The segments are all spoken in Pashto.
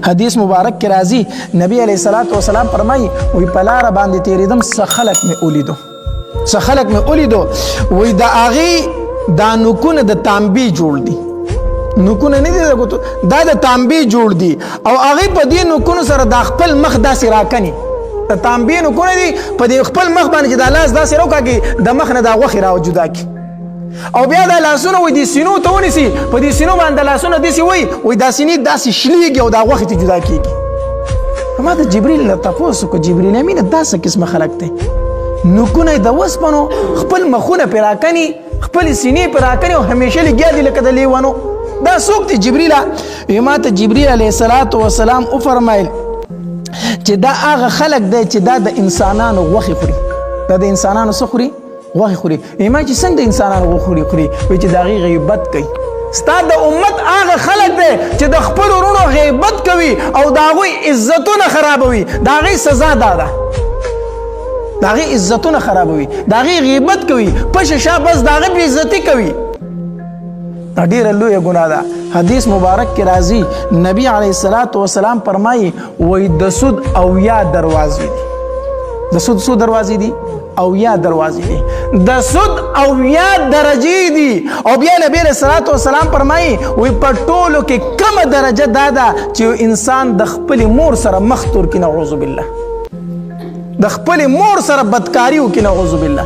حدیث مبارک کې راځي نبی علیه الصلاۃ والسلام فرمایي وی په لاره باندې تېرېدم څه خلک مې ولیدو وی د هغې دا نوکونه د تانبې جوړ دي نوکونه نه دي دا د تانبې جوړ دي او هغې په دې نوکونو سره دا خپل مخ داسې راکني د تانبې نوکونه دي په دې خپل مخ باندې چې دا لاس داسې راوکاږي د مخ نه دا غوښې را جدا کړي او بیا دا لاسونه وي د سینو ته ونیسي په دې سینو باندې لاسونه داسې وي دا سینې داسې شلېږي او دا غوښې ته جدا کېږي ما د جبریل نه تپوس وکړو جبریل امینه دا څه قسمه خلک دی نوکونه د وسپنو خپل مخونه پرې راکني خپلې سینې پرې راکني او همیشه لګیا دي لکه د لیوانو دا څوک دی جبریله ما ته جبریل علیه الصلاۃ والسلام وفرمایل چې دا هغه خلک دی چې دا د انسانانو غوښې خوري دا د انسانانو څه خوري غوښې خوري ما چې څنګه د انسانانو غوښې خوري وایي چې د هغې غیبت کوي ستا د امت هغه خلک دی چې د خپلو وروڼو غیبت کوي او د هغوی عزتونه خرابوي د هغې سزا دا ده د هغې عزتونه خرابوي د هغې غیبت کوي پشه شا بس د هغې بې عزتي کوي دا ډېره لویه ګناه ده حدیث مبارک کې راځي نبی علیه الصلاۃ والسلام فرمایي وایي د سود اویا دروازې دي د سود څو دروازې دي اویا دروازې دي د سود اویا درجې دي او بیا نبی علیه الصلاۃ والسلام فرمایي وایي په ټولو کې کمه درجه دا ده چې انسان د خپلې مور سره مخ تور کړي نعوذ بالله د خپلې مور سره بدکاري وکړي نعوذ بالله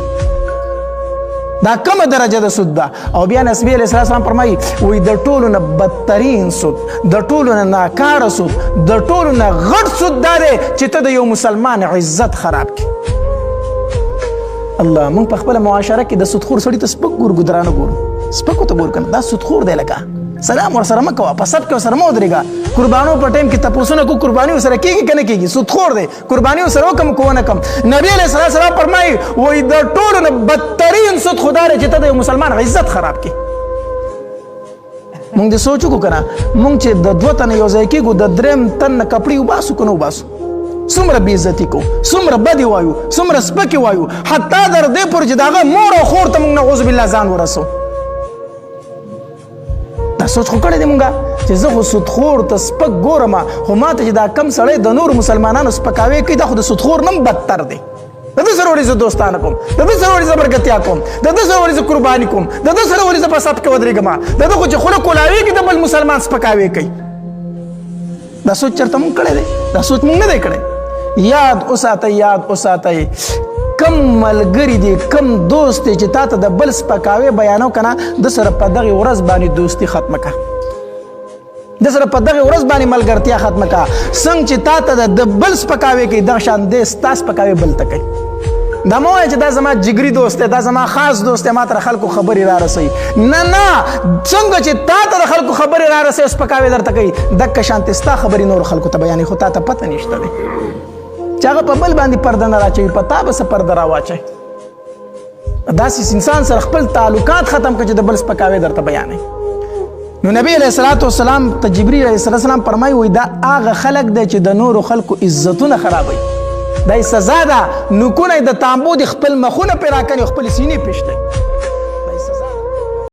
دا کومه درجه د سود ده او بیا نبی علیه السلام فرمایي وایي د ټولو نه بدترین سود د ټولو نه ناکاره سود د ټولو نه غټ سود دا دی چې ته د یو مسلمان عزت خراب کړي الله موږ په خپله معاشره کې د سودخور سړي ته سپک ګورو ګدرانه ګورو سپکو ته ګورو که نه دا سودخور دی لکه سلام ورسره مه کوه په سب کې ورسره مه ودرېږه قربانو په ټایم کې تپوسونه کو قرباني ورسره کېږي که نه کېږي سودخور دی قرباني ورسره وکړم که ونه کړم نبي علیه السلام فرمایي وایي د ټولو نه بدترین سود خو دا دی چې ته د یو مسلمان عزت خراب کړي مونږ دې سوچ وکړو که نه مونږ چې د دوه تنه یو ځای کېږو د درېم تن نه کپړې وباسو که نه وباسو څومره بې عزتي کوو څومره بدې وایو څومره سپکې وایو حتی در دې پورې چې د هغه مور او خور ته مونږ نعوذ بالله ځان ورسو دا سوچ خو کړی دی مونږه چې زه خو سودخور ته سپک ګورم خو ما ته چې دا کم سړی د نورو مسلمانانو سپکاوی کوي دا خو د سودخور نه بدتر دی د ده سره ولې زه دوستانه کوم د ده سره ولې زه برکتیا کوم د ده سره ولې زه قرباني کوم د ده سره ولې زه په سب کې ودرېږم د ده خو چې خوله کولاویږي د بل مسلمان سپکاوی کوي دا سوچ چېرته مونږ کړی دی دا سوچ مونږ نه دی کړی یاد وساتئ کم ملګری دی کم دوست دی چې تا ته د بل سپکاوی بیانو که نه د سره په دغې ورځ باندې دوستي ختمه که د سره په دغې ورځ باندې ملګرتیا ختمه که څنګه چې تا ته د بل سپکاوی کوي دغه شان دی ستا سپکاوی بل ته کوي دا مه وایه چې دا زما جګري دوست دی دا زما خاص دوست دی ما ته د خلکو خبرې را رسوي نه څنګه چې تا ته د خلکو خبرې را رسوي سپکاوی درته کوي دقه شانتې ستا خبرې نورو خلکو ته بیانوي خو تا ته پته نشته دی چې هغه په بل باندې پرده نه راچوي په تا به څه پرده راواچوي داسې انسان سره خپل تعلقات ختم کړه چې د بل سپکاوی درته بیانوي نو نبی علیه الصلاۃ والسلام ته جبریل علیه السلام فرمایي وایي دا هغه خلک دی چې د نورو خلکو عزتونه خرابوي دا یې سزا ده نوکونه یې د تانبو د خپل مخونه پرې راکني او خپلې سینې پېشتوي